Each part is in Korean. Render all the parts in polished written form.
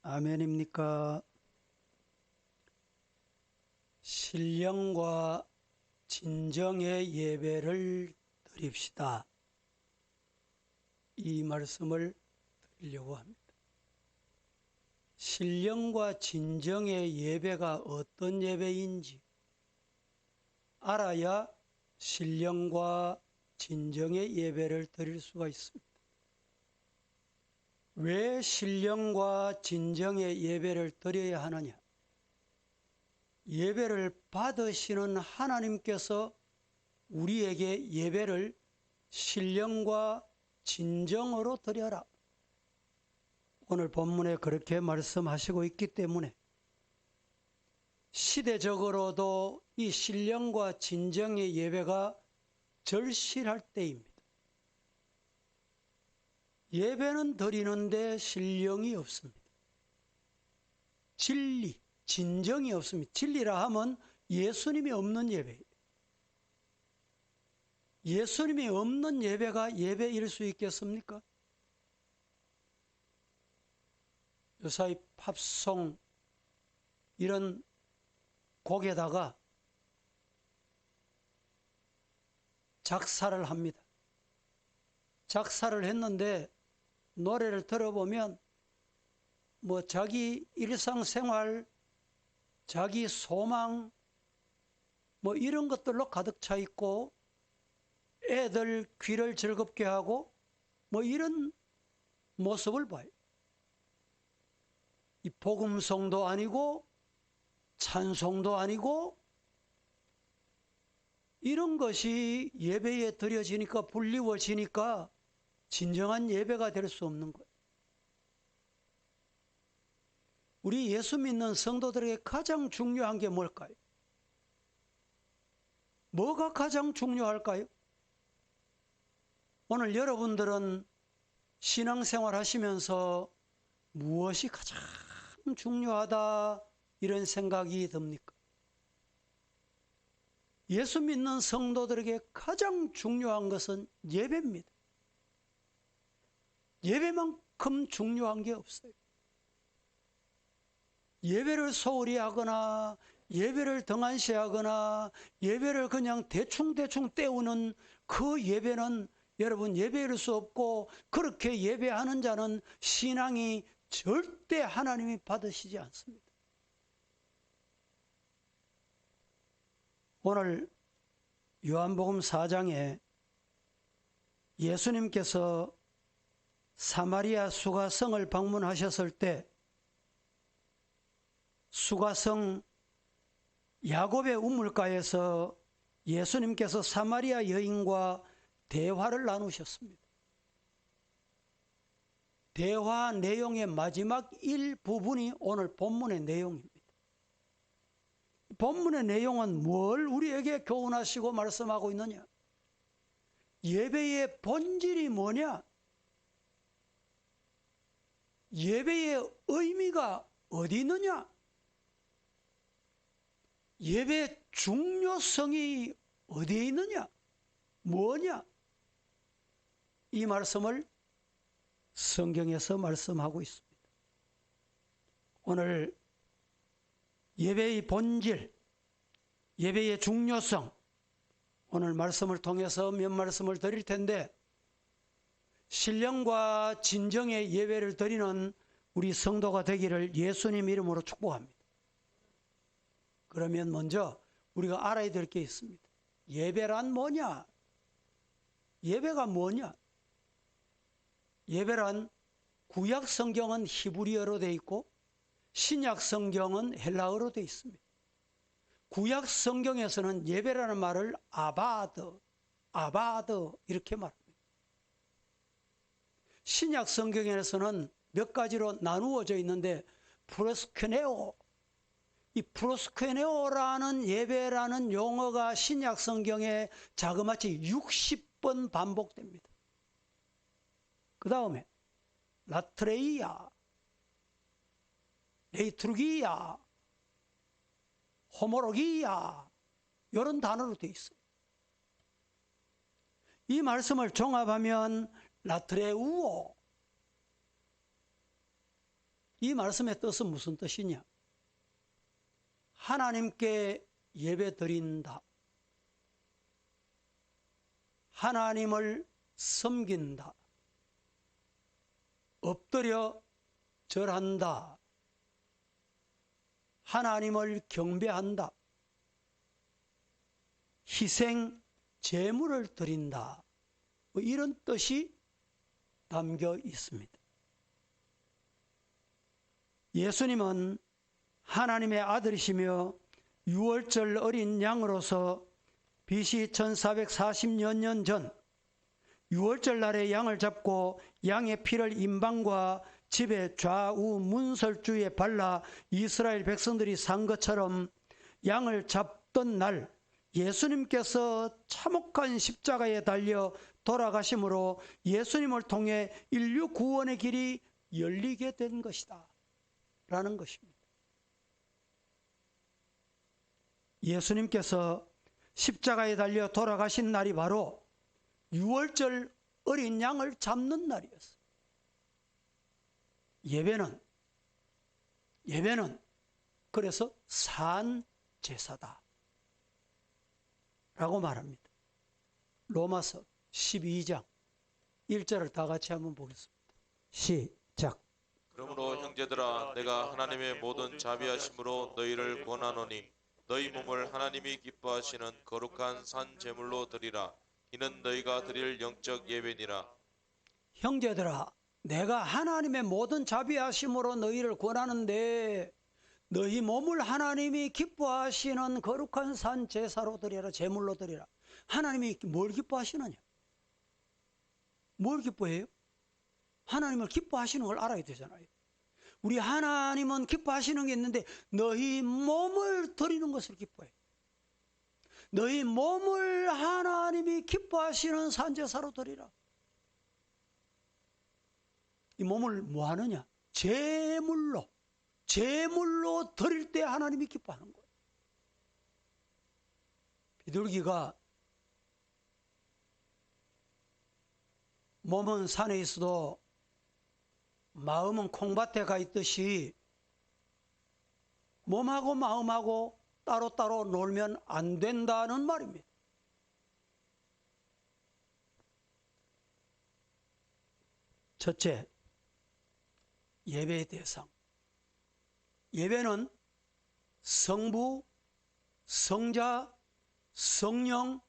아멘입니까? 신령과 진정의 예배를 드립시다. 이 말씀을 드리려고 합니다. 신령과 진정의 예배가 어떤 예배인지 알아야 신령과 진정의 예배를 드릴 수가 있습니다. 왜 신령과 진정의 예배를 드려야 하느냐? 예배를 받으시는 하나님께서 우리에게 예배를 신령과 진정으로 드려라. 오늘 본문에 그렇게 말씀하시고 있기 때문에 시대적으로도 이 신령과 진정의 예배가 절실할 때입니다. 예배는 드리는데 신령이 없습니다. 진리, 진정이 없습니다. 진리라 하면 예수님이 없는 예배예요. 예수님이 없는 예배가 예배일 수 있겠습니까? 요사이 팝송 이런 곡에다가 작사를 합니다. 작사를 했는데 노래를 들어보면 자기 일상생활, 자기 소망 이런 것들로 가득 차 있고 애들 귀를 즐겁게 하고 이런 모습을 봐요. 이 복음송도 아니고 찬송도 아니고 이런 것이 예배에 드려지니까 불리워지니까 진정한 예배가 될 수 없는 거예요. 우리 예수 믿는 성도들에게 가장 중요한 게 뭘까요? 뭐가 가장 중요할까요? 오늘 여러분들은 신앙생활 하시면서 무엇이 가장 중요하다 이런 생각이 듭니까? 예수 믿는 성도들에게 가장 중요한 것은 예배입니다. 예배만큼 중요한 게 없어요. 예배를 소홀히 하거나 예배를 등한시하거나 예배를 그냥 대충 때우는 그 예배는 여러분 예배일 수 없고 그렇게 예배하는 자는 신앙이 절대 하나님이 받으시지 않습니다. 오늘 요한복음 4장에 예수님께서 사마리아 수가성을 방문하셨을 때 수가성 야곱의 우물가에서 예수님께서 사마리아 여인과 대화를 나누셨습니다. 대화 내용의 마지막 일부분이 오늘 본문의 내용입니다. 본문의 내용은 뭘 우리에게 교훈하시고 말씀하고 있느냐? 예배의 본질이 뭐냐? 예배의 의미가 어디 있느냐? 예배의 중요성이 어디에 있느냐? 뭐냐? 이 말씀을 성경에서 말씀하고 있습니다. 오늘 예배의 본질, 예배의 중요성, 오늘 말씀을 통해서 몇 말씀을 드릴 텐데 신령과 진정의 예배를 드리는 우리 성도가 되기를 예수님 이름으로 축복합니다. 그러면 먼저 우리가 알아야 될 게 있습니다. 예배란 뭐냐? 예배가 뭐냐? 예배란 구약 성경은 히브리어로 되어 있고 신약 성경은 헬라어로 되어 있습니다. 구약 성경에서는 예배라는 말을 아바드 이렇게 말합니다. 신약 성경에서는 몇 가지로 나누어져 있는데 프로스케네오, 이 프로스케네오라는 예배라는 용어가 신약 성경에 자그마치 60번 반복됩니다. 그 다음에 라트레이아, 레이트루기야, 호모로기야 이런 단어로 되어 있어요. 이 말씀을 종합하면 라트레우오, 이 말씀의 뜻은 무슨 뜻이냐? 하나님께 예배 드린다. 하나님을 섬긴다. 엎드려 절한다. 하나님을 경배한다. 희생 제물을 드린다. 이런 뜻이 담겨 있습니다. 예수님은 하나님의 아들이시며 유월절 어린 양으로서 BC 1440여 년 전 유월절 날에 양을 잡고 양의 피를 임방과 집의 좌우 문설주에 발라 이스라엘 백성들이 산 것처럼 양을 잡던 날 예수님께서 참혹한 십자가에 달려 돌아가심으로 예수님을 통해 인류 구원의 길이 열리게 된 것이다 라는 것입니다. 예수님께서 십자가에 달려 돌아가신 날이 바로 유월절 어린 양을 잡는 날이었어요. 예배는 그래서 산 제사다 라고 말합니다. 로마서 12장 1절을 다 같이 한번 보겠습니다. 시작. 그러므로 형제들아 내가 하나님의 모든 자비하심으로 너희를 권하노니 너희 몸을 하나님이 기뻐하시는 거룩한 산 제물로 드리라. 이는 너희가 드릴 영적 예배니라. 형제들아 내가 하나님의 모든 자비하심으로 너희를 권하는데 너희 몸을 하나님이 기뻐하시는 거룩한 산 제사로 드리라. 제물로 드리라. 하나님이 뭘 기뻐하시느냐? 뭘 기뻐해요? 하나님을 기뻐하시는 걸 알아야 되잖아요. 우리 하나님은 기뻐하시는 게 있는데 너희 몸을 드리는 것을 기뻐해요. 너희 몸을 하나님이 기뻐하시는 산제사로 드리라. 이 몸을 뭐 하느냐? 제물로 드릴 때 하나님이 기뻐하는 거예요. 비둘기가 몸은 산에 있어도 마음은 콩밭에 가 있듯이 몸하고 마음하고 따로따로 놀면 안 된다는 말입니다. 첫째, 예배의 대상. 예배는 성부, 성자, 성령,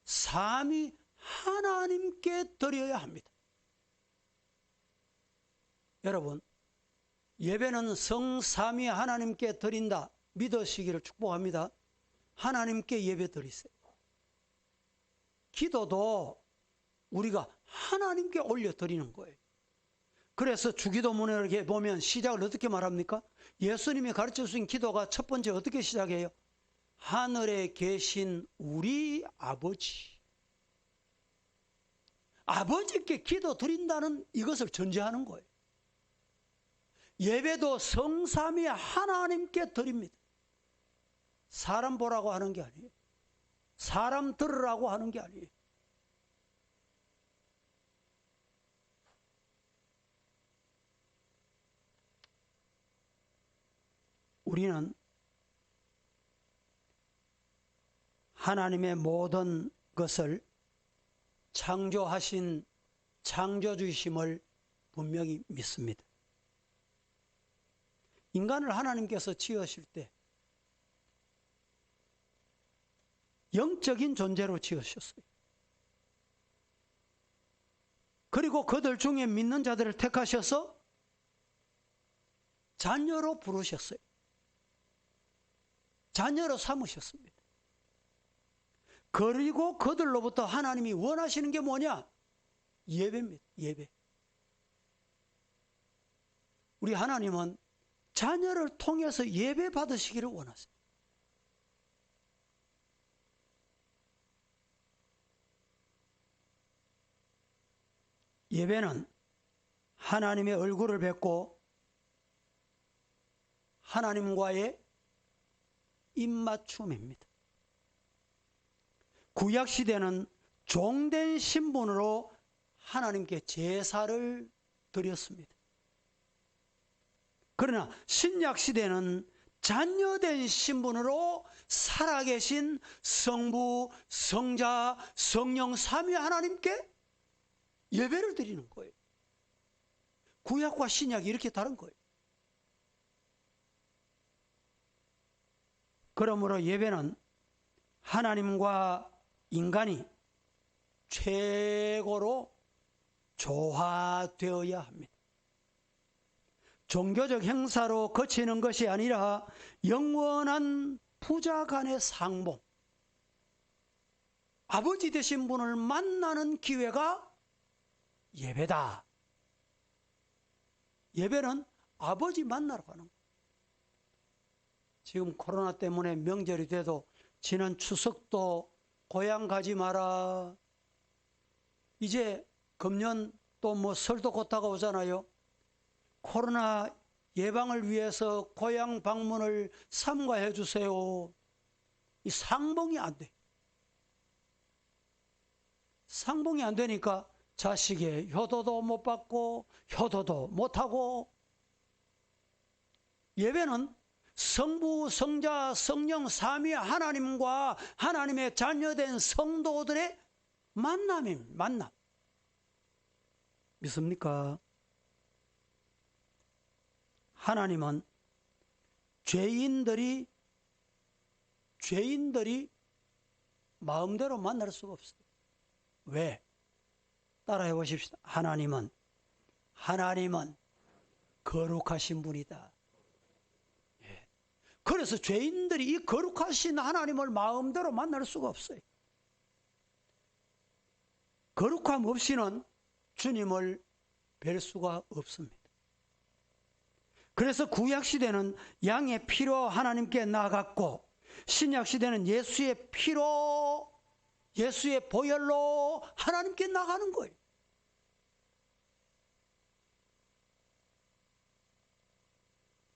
삼위 하나님께 드려야 합니다. 여러분, 예배는 성삼위 하나님께 드린다 믿으시기를 축복합니다. 하나님께 예배 드리세요. 기도도 우리가 하나님께 올려드리는 거예요. 그래서 주기도문에 이렇게 보면 시작을 어떻게 말합니까? 예수님이 가르쳐 주신 기도가 첫 번째 어떻게 시작해요? 하늘에 계신 우리 아버지. 아버지께 기도 드린다는 이것을 전제하는 거예요. 예배도 성삼위 하나님께 드립니다. 사람 보라고 하는 게 아니에요. 사람 들으라고 하는 게 아니에요. 우리는 하나님의 모든 것을 창조하신 창조주이심을 분명히 믿습니다. 인간을 하나님께서 지으실 때 영적인 존재로 지으셨어요. 그리고 그들 중에 믿는 자들을 택하셔서 자녀로 부르셨어요. 자녀로 삼으셨습니다. 그리고 그들로부터 하나님이 원하시는 게 뭐냐? 예배입니다. 예배. 우리 하나님은 자녀를 통해서 예배 받으시기를 원하세요. 예배는 하나님의 얼굴을 뵙고 하나님과의 입맞춤입니다. 구약시대는 종된 신분으로 하나님께 제사를 드렸습니다. 그러나 신약 시대는 자녀된 신분으로 살아계신 성부, 성자, 성령 삼위 하나님께 예배를 드리는 거예요. 구약과 신약이 이렇게 다른 거예요. 그러므로 예배는 하나님과 인간이 최고로 조화되어야 합니다. 종교적 행사로 거치는 것이 아니라 영원한 부자 간의 상봉, 아버지 되신 분을 만나는 기회가 예배다. 예배는 아버지 만나러 가는 거예요. 지금 코로나 때문에 명절이 돼도 지난 추석도 고향 가지 마라. 이제 금년 또 뭐 설도 곧 다가오잖아요. 코로나 예방을 위해서 고향 방문을 삼가해 주세요. 이 상봉이 안 돼. 상봉이 안 되니까 자식의 효도도 못 받고 효도도 못 하고. 예배는 성부, 성자, 성령 삼위 하나님과 하나님의 자녀된 성도들의 만남입니다. 만남. 믿습니까? 하나님은 죄인들이 마음대로 만날 수가 없어요. 왜? 따라해 보십시다. 하나님은 거룩하신 분이다. 예. 그래서 죄인들이 이 거룩하신 하나님을 마음대로 만날 수가 없어요. 거룩함 없이는 주님을 뵐 수가 없습니다. 그래서 구약시대는 양의 피로 하나님께 나아갔고, 신약시대는 예수의 피로, 예수의 보혈로 하나님께 나가는 거예요.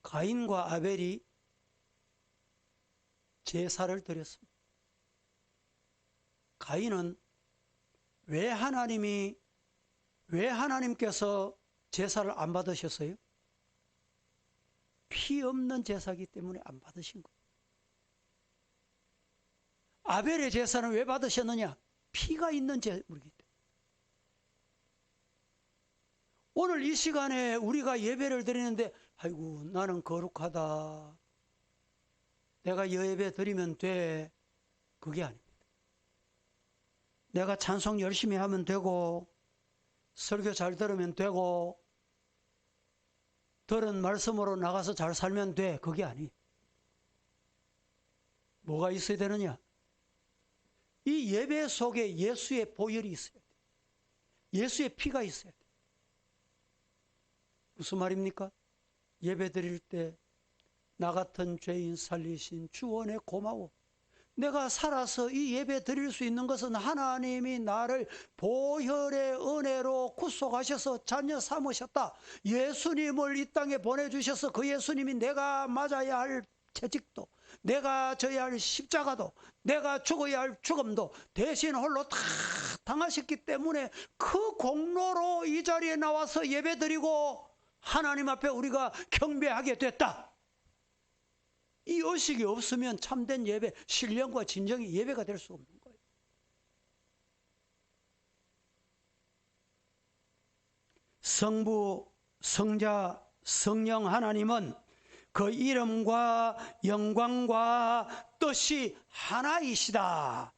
가인과 아벨이 제사를 드렸습니다. 가인은 왜 하나님께서 제사를 안 받으셨어요? 피 없는 제사이기 때문에 안 받으신 거예요. 아벨의 제사는 왜 받으셨느냐? 피가 있는 제물이기 때문에. 오늘 이 시간에 우리가 예배를 드리는데 아이고 나는 거룩하다, 내가 예배 드리면 돼, 그게 아닙니다. 내가 찬송 열심히 하면 되고 설교 잘 들으면 되고 들은 말씀으로 나가서 잘 살면 돼, 그게 아니에요. 뭐가 있어야 되느냐? 이 예배 속에 예수의 보혈이 있어야 돼. 예수의 피가 있어야 돼. 무슨 말입니까? 예배 드릴 때 나 같은 죄인 살리신 주 은혜 고마워. 내가 살아서 이 예배 드릴 수 있는 것은 하나님이 나를 보혈의 은혜로 구속하셔서 자녀 삼으셨다. 예수님을 이 땅에 보내주셔서 그 예수님이 내가 맞아야 할 채찍도, 내가 져야 할 십자가도, 내가 죽어야 할 죽음도 대신 홀로 다 당하셨기 때문에 그 공로로 이 자리에 나와서 예배 드리고 하나님 앞에 우리가 경배하게 됐다. 이 의식이 없으면 참된 예배, 신령과 진정의 예배가 될 수 없는 거예요. 성부, 성자, 성령 하나님은 그 이름과 영광과 뜻이 하나이시다.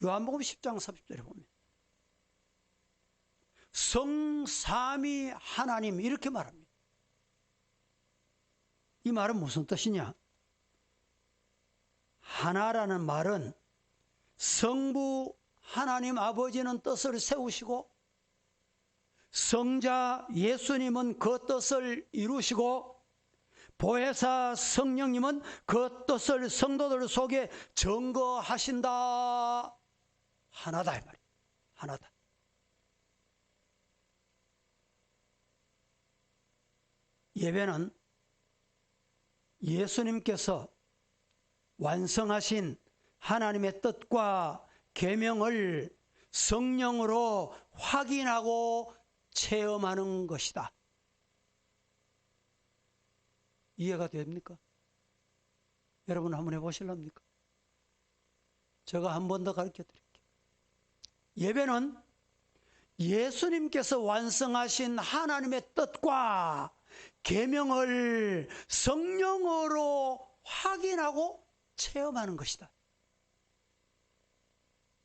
요한복음 10장 30절에 보면 성삼위 하나님 이렇게 말합니다. 이 말은 무슨 뜻이냐? 하나라는 말은 성부 하나님 아버지는 뜻을 세우시고 성자 예수님은 그 뜻을 이루시고 보혜사 성령님은 그 뜻을 성도들 속에 증거하신다. 하나다 이 말이에요. 하나다. 예배는 예수님께서 완성하신 하나님의 뜻과 계명을 성령으로 확인하고 체험하는 것이다. 이해가 됩니까? 여러분 한번 해보실랍니까? 제가 한 번 더 가르쳐 드릴게요. 예배는 예수님께서 완성하신 하나님의 뜻과 계명을 성령으로 확인하고 체험하는 것이다.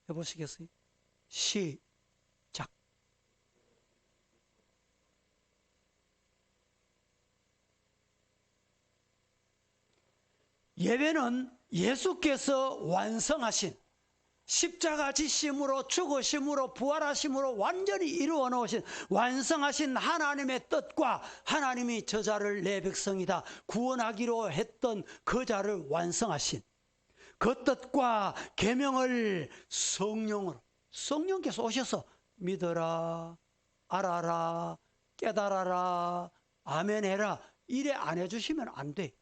해보시겠어요? 시작. 예배는 예수께서 완성하신 십자가 지심으로 죽으심으로 부활하심으로 완전히 이루어 놓으신 완성하신 하나님의 뜻과 하나님이 저자를 내 백성이다 구원하기로 했던 그 자를 완성하신 그 뜻과 계명을 성령께서 오셔서 믿어라, 알아라, 깨달아라, 아멘해라 이래 안 해주시면 안 돼.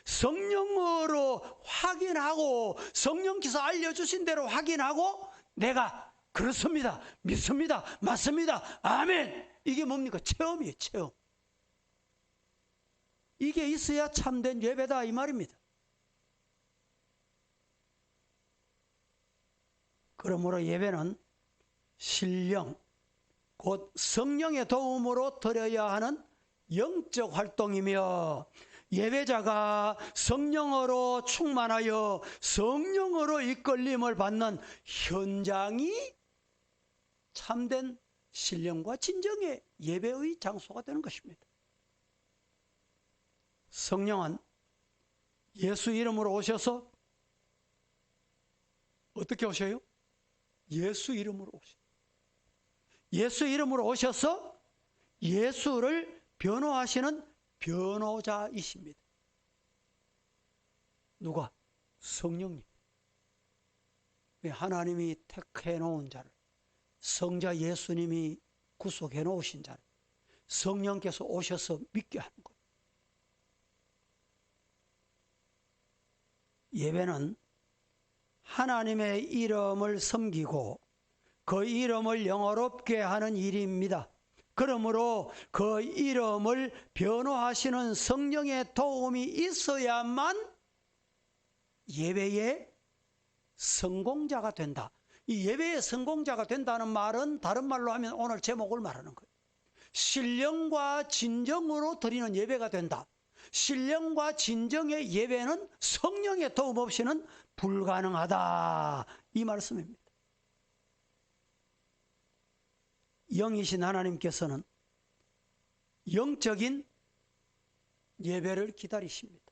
성령으로 확인하고 성령께서 알려주신 대로 확인하고 내가 그렇습니다, 믿습니다, 맞습니다, 아멘. 이게 뭡니까? 체험이에요. 체험. 이게 있어야 참된 예배다 이 말입니다. 그러므로 예배는 신령 곧 성령의 도움으로 드려야 하는 영적 활동이며 예배자가 성령으로 충만하여 성령으로 이끌림을 받는 현장이 참된 신령과 진정의 예배의 장소가 되는 것입니다. 성령은 예수 이름으로 오셔서 어떻게 오셔요? 예수 이름으로 오셔요. 예수 이름으로 오셔서 예수를 변호하시는 변호자이십니다. 누가? 성령님. 하나님이 택해 놓은 자를, 성자 예수님이 구속해 놓으신 자를 성령께서 오셔서 믿게 하는 거예요. 예배는 하나님의 이름을 섬기고 그 이름을 영화롭게 하는 일입니다. 그러므로 그 이름을 변호하시는 성령의 도움이 있어야만 예배의 성공자가 된다. 이 예배의 성공자가 된다는 말은 다른 말로 하면 오늘 제목을 말하는 거예요. 신령과 진정으로 드리는 예배가 된다. 신령과 진정의 예배는 성령의 도움 없이는 불가능하다. 이 말씀입니다. 영이신 하나님께서는 영적인 예배를 기다리십니다.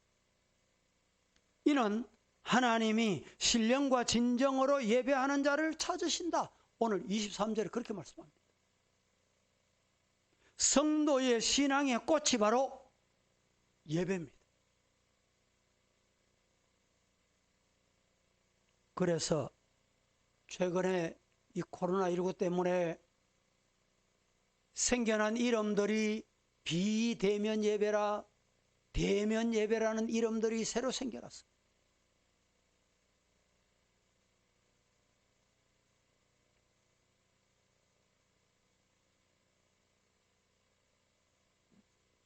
이는 하나님이 신령과 진정으로 예배하는 자를 찾으신다. 오늘 23절에 그렇게 말씀합니다. 성도의 신앙의 꽃이 바로 예배입니다. 그래서 최근에 이 코로나19 때문에 생겨난 이름들이 비대면 예배라 대면 예배라는 이름들이 새로 생겨났어요.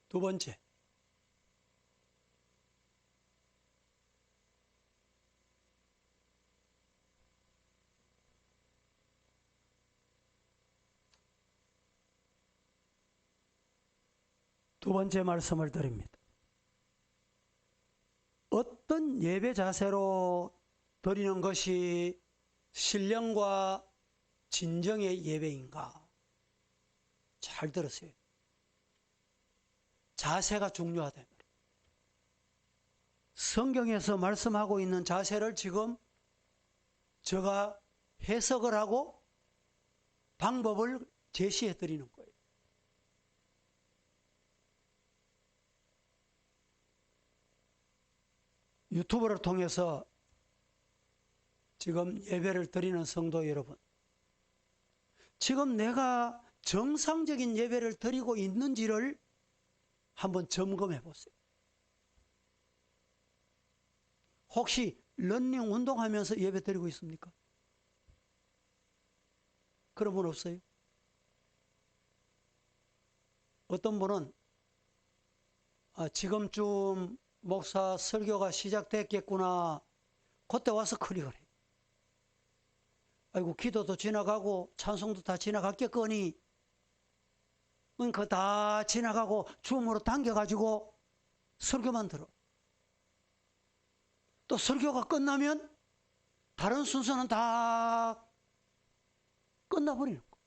두 번째, 말씀을 드립니다. 어떤 예배 자세로 드리는 것이 신령과 진정의 예배인가? 잘 들으세요. 자세가 중요하다. 성경에서 말씀하고 있는 자세를 지금 제가 해석을 하고 방법을 제시해 드리는 거예요. 유튜브를 통해서 지금 예배를 드리는 성도 여러분, 지금 내가 정상적인 예배를 드리고 있는지를 한번 점검해 보세요. 혹시 러닝 운동하면서 예배 드리고 있습니까? 그런 분 없어요? 어떤 분은 지금쯤 목사 설교가 시작됐겠구나. 그때 와서 클릭을 해. 아이고, 기도도 지나가고 찬송도 다 지나갔겠거니. 그거 다 지나가고 줌으로 당겨가지고 설교만 들어. 또 설교가 끝나면 다른 순서는 다 끝나버리는 거.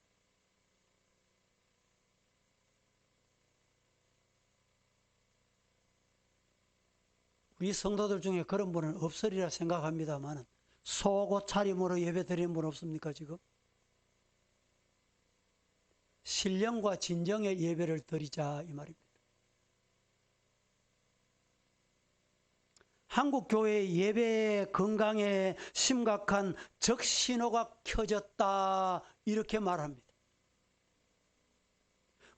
우리 성도들 중에 그런 분은 없으리라 생각합니다만 속옷 차림으로 예배 드리는 분 없습니까 지금? 신령과 진정의 예배를 드리자 이 말입니다. 한국 교회의 예배 건강에 심각한 적신호가 켜졌다 이렇게 말합니다.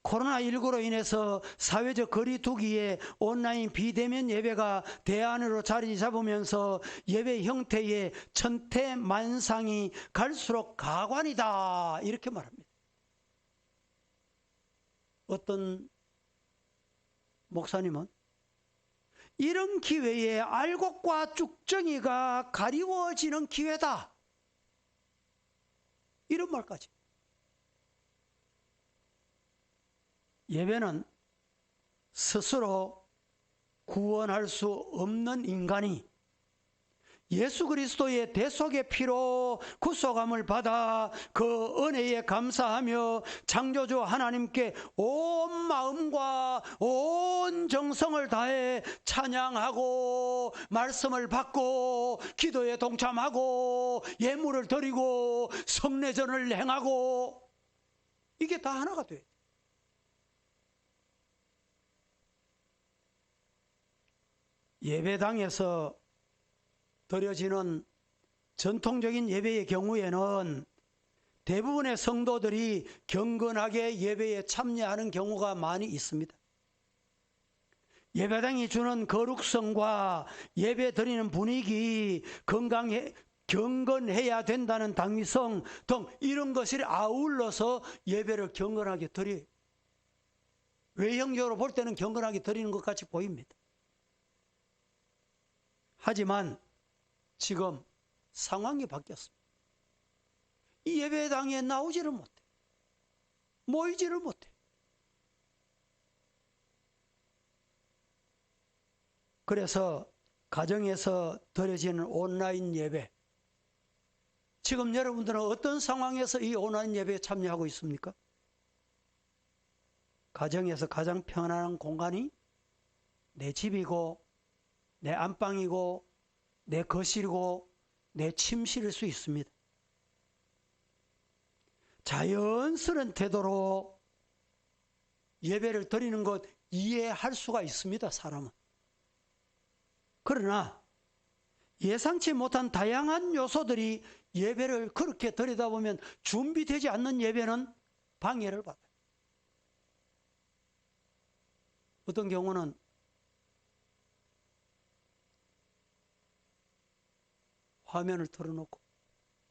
코로나19로 인해서 사회적 거리 두기에 온라인 비대면 예배가 대안으로 자리 잡으면서 예배 형태의 천태만상이 갈수록 가관이다 이렇게 말합니다. 어떤 목사님은 이런 기회에 알곡과 쭉정이가 가리워지는 기회다 이런 말까지. 예배는 스스로 구원할 수 없는 인간이 예수 그리스도의 대속의 피로 구속함을 받아 그 은혜에 감사하며 창조주 하나님께 온 마음과 온 정성을 다해 찬양하고 말씀을 받고 기도에 동참하고 예물을 드리고 성례전을 행하고 이게 다 하나가 돼요. 예배당에서 드려지는 전통적인 예배의 경우에는 대부분의 성도들이 경건하게 예배에 참여하는 경우가 많이 있습니다. 예배당이 주는 거룩성과 예배 드리는 분위기, 경건해야 된다는 당위성 등 이런 것이 아울러서 예배를 경건하게 드려요. 외형적으로 볼 때는 경건하게 드리는 것 같이 보입니다. 하지만 지금 상황이 바뀌었습니다. 이 예배당에 나오지를 못해. 모이지를 못해. 그래서 가정에서 드려지는 온라인 예배. 지금 여러분들은 어떤 상황에서 이 온라인 예배에 참여하고 있습니까? 가정에서 가장 편안한 공간이 내 집이고 내 안방이고 내 거실이고 내 침실일 수 있습니다. 자연스러운 태도로 예배를 드리는 것 이해할 수가 있습니다. 사람은. 그러나 예상치 못한 다양한 요소들이 예배를 그렇게 드리다 보면 준비되지 않는 예배는 방해를 받아요. 어떤 경우는 화면을 틀어놓고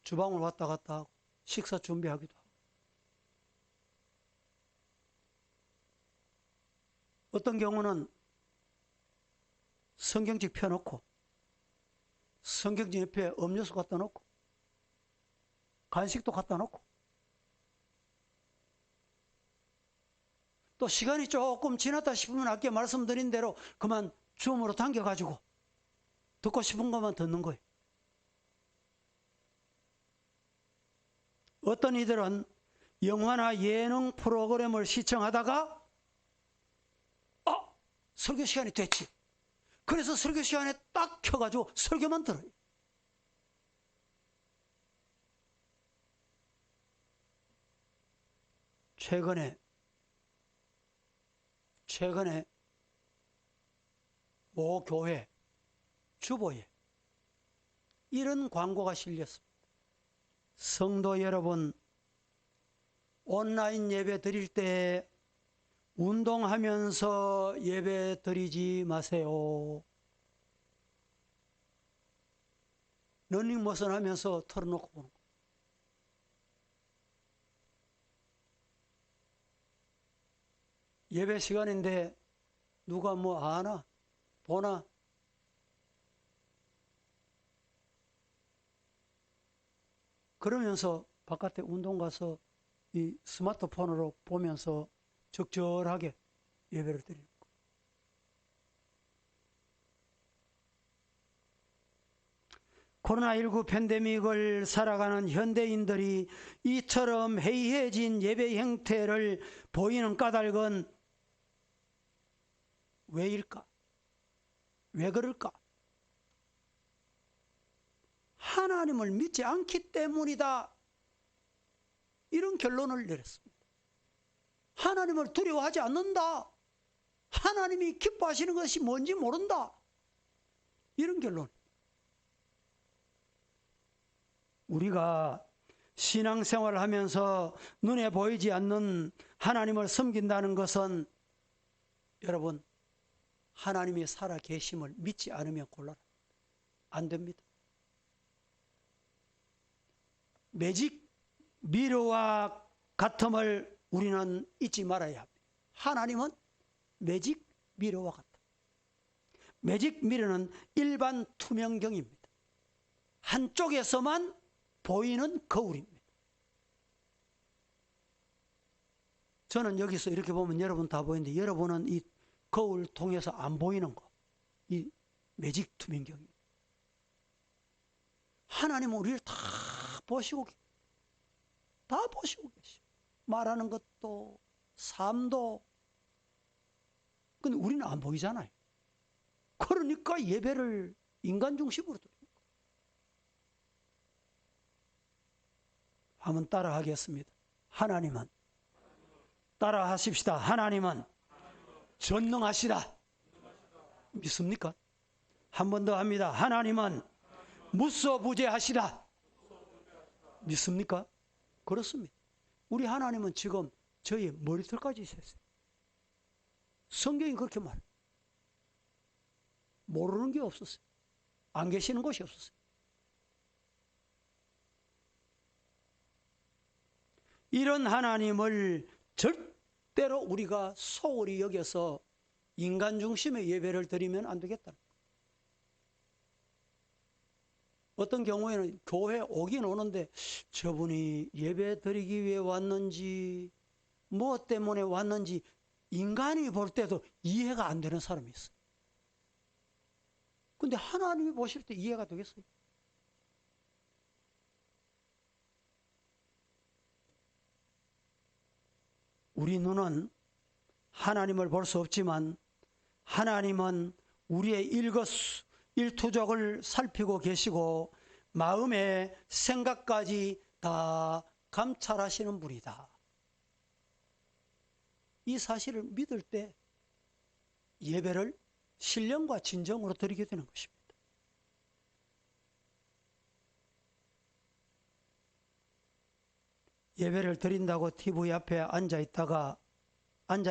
주방을 왔다 갔다 하고 식사 준비하기도 하고, 어떤 경우는 성경책 펴놓고 성경책 옆에 음료수 갖다 놓고 간식도 갖다 놓고 또 시간이 조금 지났다 싶으면 아까 말씀드린 대로 그만 줌으로 당겨가지고 듣고 싶은 것만 듣는 거예요. 어떤 이들은 영화나 예능 프로그램을 시청하다가 설교 시간이 됐지. 그래서 설교 시간에 딱 켜가지고 설교만 들어요. 최근에 모 교회 주보에 이런 광고가 실렸습니다. 성도 여러분, 온라인 예배 드릴 때 운동하면서 예배 드리지 마세요. 러닝머신 하면서 털어놓고 보는 거. 예배 시간인데 누가 뭐 아나? 보나? 그러면서 바깥에 운동 가서 이 스마트폰으로 보면서 적절하게 예배를 드리는 거. 코로나19 팬데믹을 살아가는 현대인들이 이처럼 해이해진 예배 형태를 보이는 까닭은 왜일까? 왜 그럴까? 하나님을 믿지 않기 때문이다. 이런 결론을 내렸습니다. 하나님을 두려워하지 않는다. 하나님이 기뻐하시는 것이 뭔지 모른다. 이런 결론. 우리가 신앙생활을 하면서 눈에 보이지 않는 하나님을 섬긴다는 것은 여러분, 하나님이 살아 계심을 믿지 않으면 곤란합니다. 안 됩니다. 매직 미러와 같음을 우리는 잊지 말아야 합니다. 하나님은 매직 미러와 같다. 매직 미러는 일반 투명경입니다. 한쪽에서만 보이는 거울입니다. 저는 여기서 이렇게 보면 여러분 다 보이는데 여러분은 이 거울 통해서 안 보이는 거, 이 매직 투명경입니다. 하나님은 우리를 다 보시고 계시고 말하는 것도 삶도. 근데 우리는 안 보이잖아요. 그러니까 예배를 인간 중심으로 드립니다. 한번 따라 하겠습니다. 하나님은, 따라 하십시다. 하나님은 전능하시다. 믿습니까? 한 번 더 합니다. 하나님은 무소부재하시다. 믿습니까? 그렇습니다. 우리 하나님은 지금 저희 머리털까지 있었어요. 성경이 그렇게 말해요. 모르는 게 없었어요. 안 계시는 곳이 없었어요. 이런 하나님을 절대로 우리가 소홀히 여겨서 인간 중심의 예배를 드리면 안 되겠다. 어떤 경우에는 교회 오긴 오는데 저분이 예배 드리기 위해 왔는지 뭐 때문에 왔는지 인간이 볼 때도 이해가 안 되는 사람이 있어요. 근데 하나님이 보실 때 이해가 되겠어요? 우리 눈은 하나님을 볼 수 없지만 하나님은 우리의 일투족을 살피고 계시고 마음의 생각까지 다 감찰하시는 분이다. 이 사실을 믿을 때 예배를 신령과 진정으로 드리게 되는 것입니다. 예배를 드린다고 TV 앞에 앉아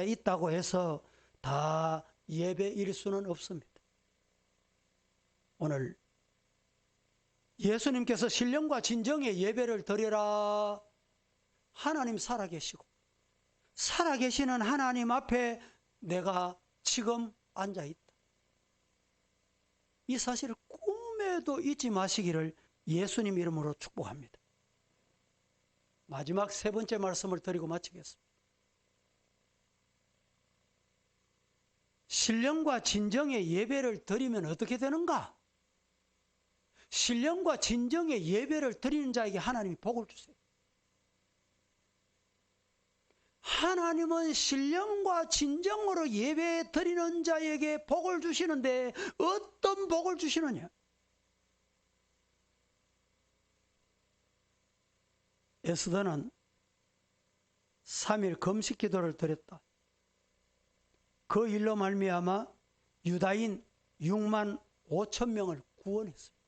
있다고 해서 다 예배일 수는 없습니다. 오늘 예수님께서 신령과 진정의 예배를 드려라. 하나님 살아계시고 살아계시는 하나님 앞에 내가 지금 앉아있다. 이 사실을 꿈에도 잊지 마시기를 예수님 이름으로 축복합니다. 마지막 세 번째 말씀을 드리고 마치겠습니다. 신령과 진정의 예배를 드리면 어떻게 되는가? 신령과 진정의 예배를 드리는 자에게 하나님이 복을 주세요. 하나님은 신령과 진정으로 예배 드리는 자에게 복을 주시는데 어떤 복을 주시느냐? 에스더는 3일 금식 기도를 드렸다. 그 일로 말미암아 유다인 6만 5천 명을 구원했습니다.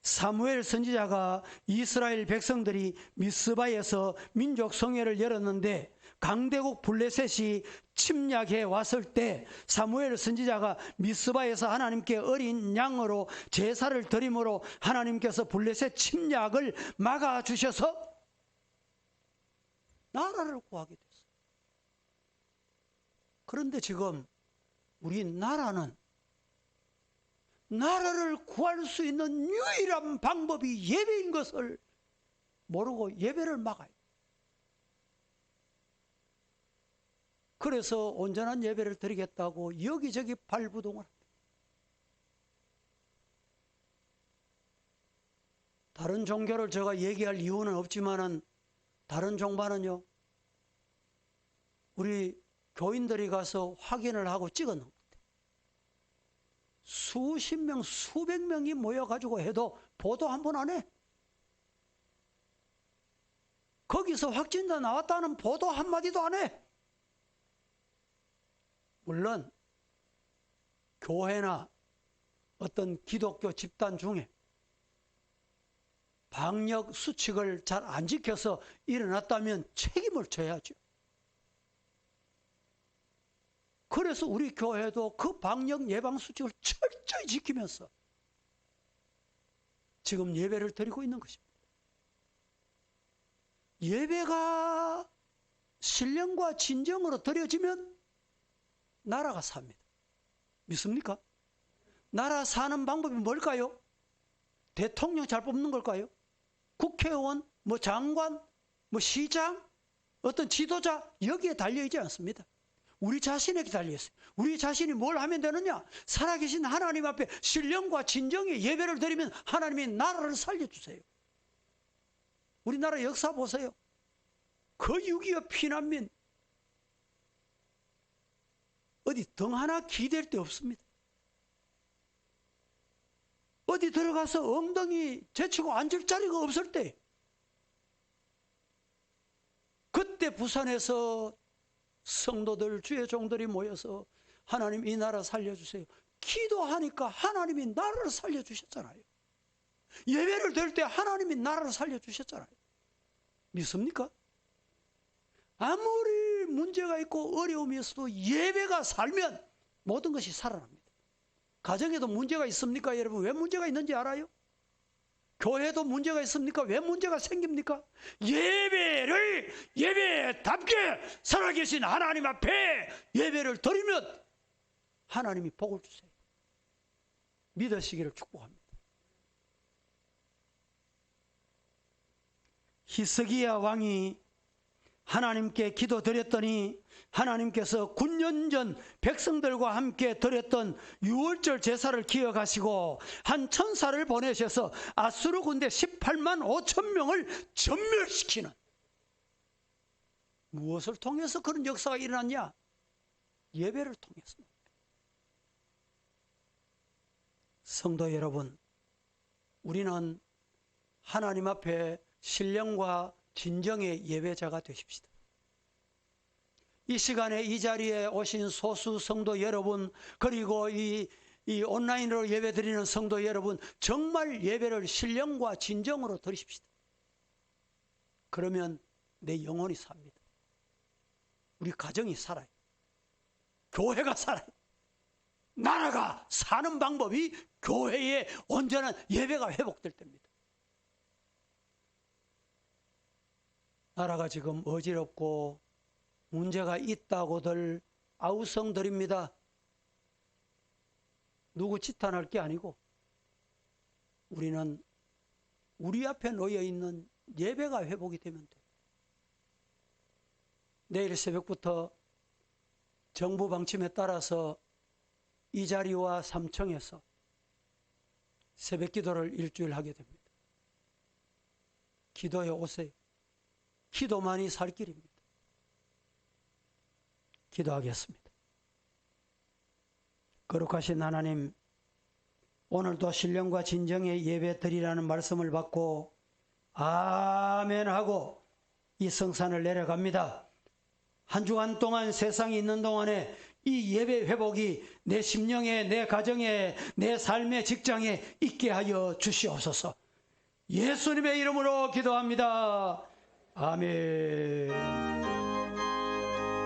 사무엘 선지자가 이스라엘 백성들이 미스바에서 민족 성회를 열었는데 강대국 블레셋이 침략해 왔을 때 사무엘 선지자가 미스바에서 하나님께 어린 양으로 제사를 드림으로 하나님께서 블레셋 침략을 막아주셔서 나라를 구하게 됐어요. 그런데 지금 우리 나라는 나라를 구할 수 있는 유일한 방법이 예배인 것을 모르고 예배를 막아요. 그래서 온전한 예배를 드리겠다고 여기저기 발부동을 합니다. 다른 종교를 제가 얘기할 이유는 없지만은 다른 종파는요, 우리 교인들이 가서 확인을 하고 찍어놓은 것 같아요. 수십 명, 수백 명이 모여가지고 해도 보도 한 번 안 해. 거기서 확진자 나왔다는 보도 한마디도 안 해. 물론 교회나 어떤 기독교 집단 중에 방역 수칙을 잘 안 지켜서 일어났다면 책임을 져야죠. 그래서 우리 교회도 그 방역 예방 수칙을 철저히 지키면서 지금 예배를 드리고 있는 것입니다. 예배가 신령과 진정으로 드려지면 나라가 삽니다. 믿습니까? 나라 사는 방법이 뭘까요? 대통령 잘 뽑는 걸까요? 국회의원, 장관, 시장, 어떤 지도자, 여기에 달려있지 않습니다. 우리 자신에게 달려있어요. 우리 자신이 뭘 하면 되느냐? 살아계신 하나님 앞에 신령과 진정의 예배를 드리면 하나님이 나라를 살려주세요. 우리나라 역사 보세요. 그 6.25 피난민 어디 등 하나 기댈 데 없습니다. 어디 들어가서 엉덩이 제치고 앉을 자리가 없을 때, 그때 부산에서 성도들, 주의 종들이 모여서 하나님 이 나라 살려주세요. 기도하니까 하나님이 나라를 살려주셨잖아요. 예배를 드릴 때 하나님이 나라를 살려주셨잖아요. 믿습니까? 아무리 문제가 있고 어려움이 있어도 예배가 살면 모든 것이 살아납니다. 가정에도 문제가 있습니까? 여러분, 왜 문제가 있는지 알아요? 교회도 문제가 있습니까? 왜 문제가 생깁니까? 예배를 예배답게 살아계신 하나님 앞에 예배를 드리면 하나님이 복을 주세요. 믿으시기를 축복합니다. 히스기야 왕이 하나님께 기도드렸더니 하나님께서 9년 전 백성들과 함께 드렸던 유월절 제사를 기억하시고 한 천사를 보내셔서 아수르 군대 18만 5천 명을 전멸시키는, 무엇을 통해서 그런 역사가 일어났냐? 예배를 통해서입니다. 성도 여러분, 우리는 하나님 앞에 신령과 진정의 예배자가 되십시다. 이 시간에 이 자리에 오신 소수 성도 여러분, 그리고 이 온라인으로 예배드리는 성도 여러분, 정말 예배를 신령과 진정으로 드리십시다. 그러면 내 영혼이 삽니다. 우리 가정이 살아요. 교회가 살아요. 나라가 사는 방법이 교회의 온전한 예배가 회복될 때입니다. 나라가 지금 어지럽고 문제가 있다고들 아우성드립니다. 누구 지탄할 게 아니고 우리는 우리 앞에 놓여 있는 예배가 회복이 되면 돼요. 내일 새벽부터 정부 방침에 따라서 이 자리와 3층에서 새벽 기도를 일주일 하게 됩니다. 기도해 오세요. 기도만이 살 길입니다. 기도하겠습니다. 거룩하신 하나님, 오늘도 신령과 진정의 예배 드리라는 말씀을 받고 아멘 하고 이 성산을 내려갑니다. 한 주간 동안 세상에 있는 동안에 이 예배 회복이 내 심령에, 내 가정에, 내 삶의 직장에 있게 하여 주시옵소서. 예수님의 이름으로 기도합니다. 아멘.